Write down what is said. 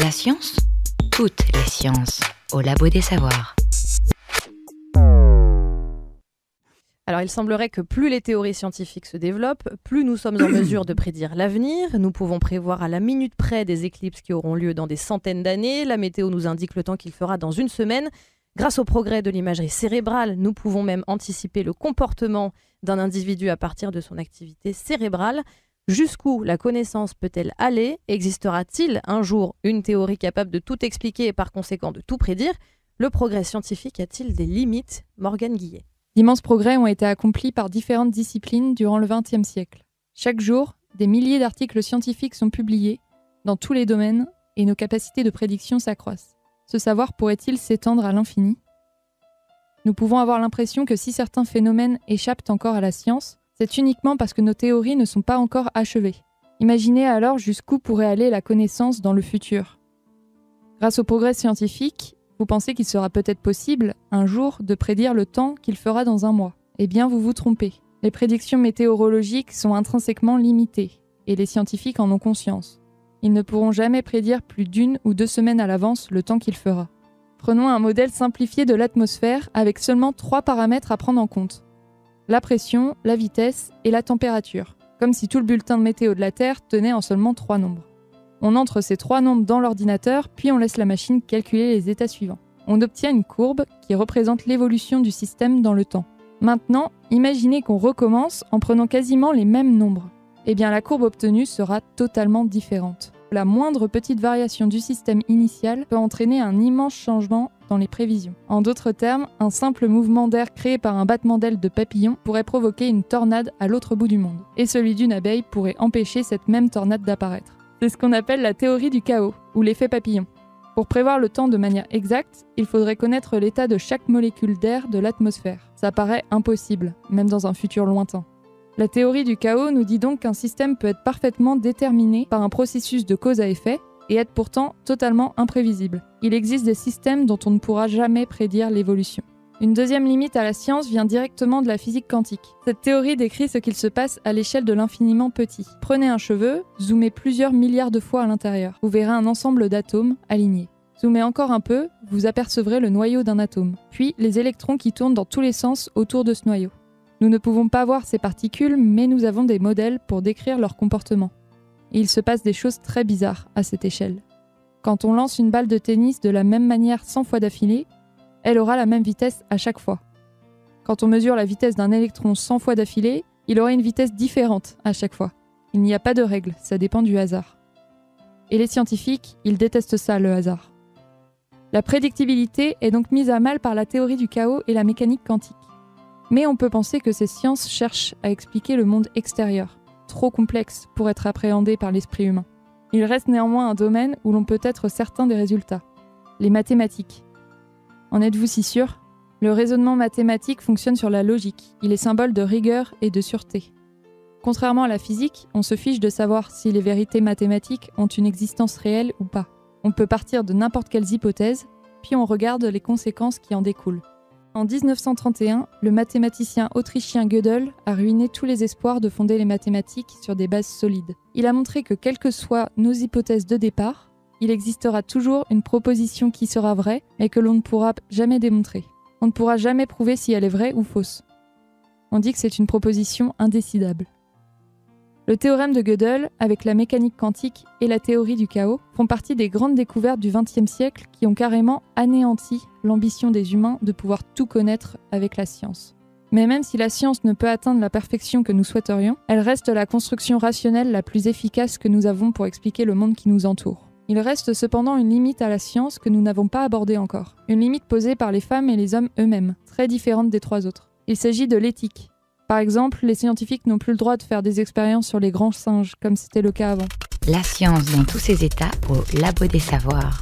La science, toutes les sciences, au Labo des Savoirs. Alors, il semblerait que plus les théories scientifiques se développent, plus nous sommes en mesure de prédire l'avenir. Nous pouvons prévoir à la minute près des éclipses qui auront lieu dans des centaines d'années. La météo nous indique le temps qu'il fera dans une semaine. Grâce au progrès de l'imagerie cérébrale, nous pouvons même anticiper le comportement d'un individu à partir de son activité cérébrale. Jusqu'où la connaissance peut-elle aller? Existera-t-il un jour une théorie capable de tout expliquer et par conséquent de tout prédire? Le progrès scientifique a-t-il des limites? Morgane Guillet. D'immenses progrès ont été accomplis par différentes disciplines durant le XXe siècle. Chaque jour, des milliers d'articles scientifiques sont publiés dans tous les domaines et nos capacités de prédiction s'accroissent. Ce savoir pourrait-il s'étendre à l'infini? Nous pouvons avoir l'impression que si certains phénomènes échappent encore à la science, c'est uniquement parce que nos théories ne sont pas encore achevées. Imaginez alors jusqu'où pourrait aller la connaissance dans le futur. Grâce au progrès scientifique, vous pensez qu'il sera peut-être possible, un jour, de prédire le temps qu'il fera dans un mois. Eh bien, vous vous trompez. Les prédictions météorologiques sont intrinsèquement limitées, et les scientifiques en ont conscience. Ils ne pourront jamais prédire plus d'1 ou 2 semaines à l'avance le temps qu'il fera. Prenons un modèle simplifié de l'atmosphère avec seulement 3 paramètres à prendre en compte. La pression, la vitesse et la température, comme si tout le bulletin de météo de la Terre tenait en seulement 3 nombres. On entre ces 3 nombres dans l'ordinateur, puis on laisse la machine calculer les états suivants. On obtient une courbe qui représente l'évolution du système dans le temps. Maintenant, imaginez qu'on recommence en prenant quasiment les mêmes nombres. Eh bien, la courbe obtenue sera totalement différente. La moindre petite variation du système initial peut entraîner un immense changement dans les prévisions. En d'autres termes, un simple mouvement d'air créé par un battement d'ailes de papillon pourrait provoquer une tornade à l'autre bout du monde. Et celui d'une abeille pourrait empêcher cette même tornade d'apparaître. C'est ce qu'on appelle la théorie du chaos, ou l'effet papillon. Pour prévoir le temps de manière exacte, il faudrait connaître l'état de chaque molécule d'air de l'atmosphère. Ça paraît impossible, même dans un futur lointain. La théorie du chaos nous dit donc qu'un système peut être parfaitement déterminé par un processus de cause à effet et être pourtant totalement imprévisible. Il existe des systèmes dont on ne pourra jamais prédire l'évolution. Une deuxième limite à la science vient directement de la physique quantique. Cette théorie décrit ce qu'il se passe à l'échelle de l'infiniment petit. Prenez un cheveu, zoomez plusieurs milliards de fois à l'intérieur. Vous verrez un ensemble d'atomes alignés. Zoomez encore un peu, vous apercevrez le noyau d'un atome, puis les électrons qui tournent dans tous les sens autour de ce noyau. Nous ne pouvons pas voir ces particules, mais nous avons des modèles pour décrire leur comportement. Et il se passe des choses très bizarres à cette échelle. Quand on lance une balle de tennis de la même manière 100 fois d'affilée, elle aura la même vitesse à chaque fois. Quand on mesure la vitesse d'un électron 100 fois d'affilée, il aura une vitesse différente à chaque fois. Il n'y a pas de règle, ça dépend du hasard. Et les scientifiques, ils détestent ça, le hasard. La prédictibilité est donc mise à mal par la théorie du chaos et la mécanique quantique. Mais on peut penser que ces sciences cherchent à expliquer le monde extérieur, trop complexe pour être appréhendé par l'esprit humain. Il reste néanmoins un domaine où l'on peut être certain des résultats, les mathématiques. En êtes-vous si sûr? Le raisonnement mathématique fonctionne sur la logique, il est symbole de rigueur et de sûreté. Contrairement à la physique, on se fiche de savoir si les vérités mathématiques ont une existence réelle ou pas. On peut partir de n'importe quelles hypothèses, puis on regarde les conséquences qui en découlent. En 1931, le mathématicien autrichien Gödel a ruiné tous les espoirs de fonder les mathématiques sur des bases solides. Il a montré que quelles que soient nos hypothèses de départ, il existera toujours une proposition qui sera vraie, mais que l'on ne pourra jamais démontrer. On ne pourra jamais prouver si elle est vraie ou fausse. On dit que c'est une proposition indécidable. Le théorème de Gödel, avec la mécanique quantique et la théorie du chaos, font partie des grandes découvertes du XXe siècle qui ont carrément anéanti l'ambition des humains de pouvoir tout connaître avec la science. Mais même si la science ne peut atteindre la perfection que nous souhaiterions, elle reste la construction rationnelle la plus efficace que nous avons pour expliquer le monde qui nous entoure. Il reste cependant une limite à la science que nous n'avons pas abordée encore. Une limite posée par les femmes et les hommes eux-mêmes, très différente des 3 autres. Il s'agit de l'éthique. Par exemple, les scientifiques n'ont plus le droit de faire des expériences sur les grands singes, comme c'était le cas avant. La science dans tous ses états au Labo des Savoirs.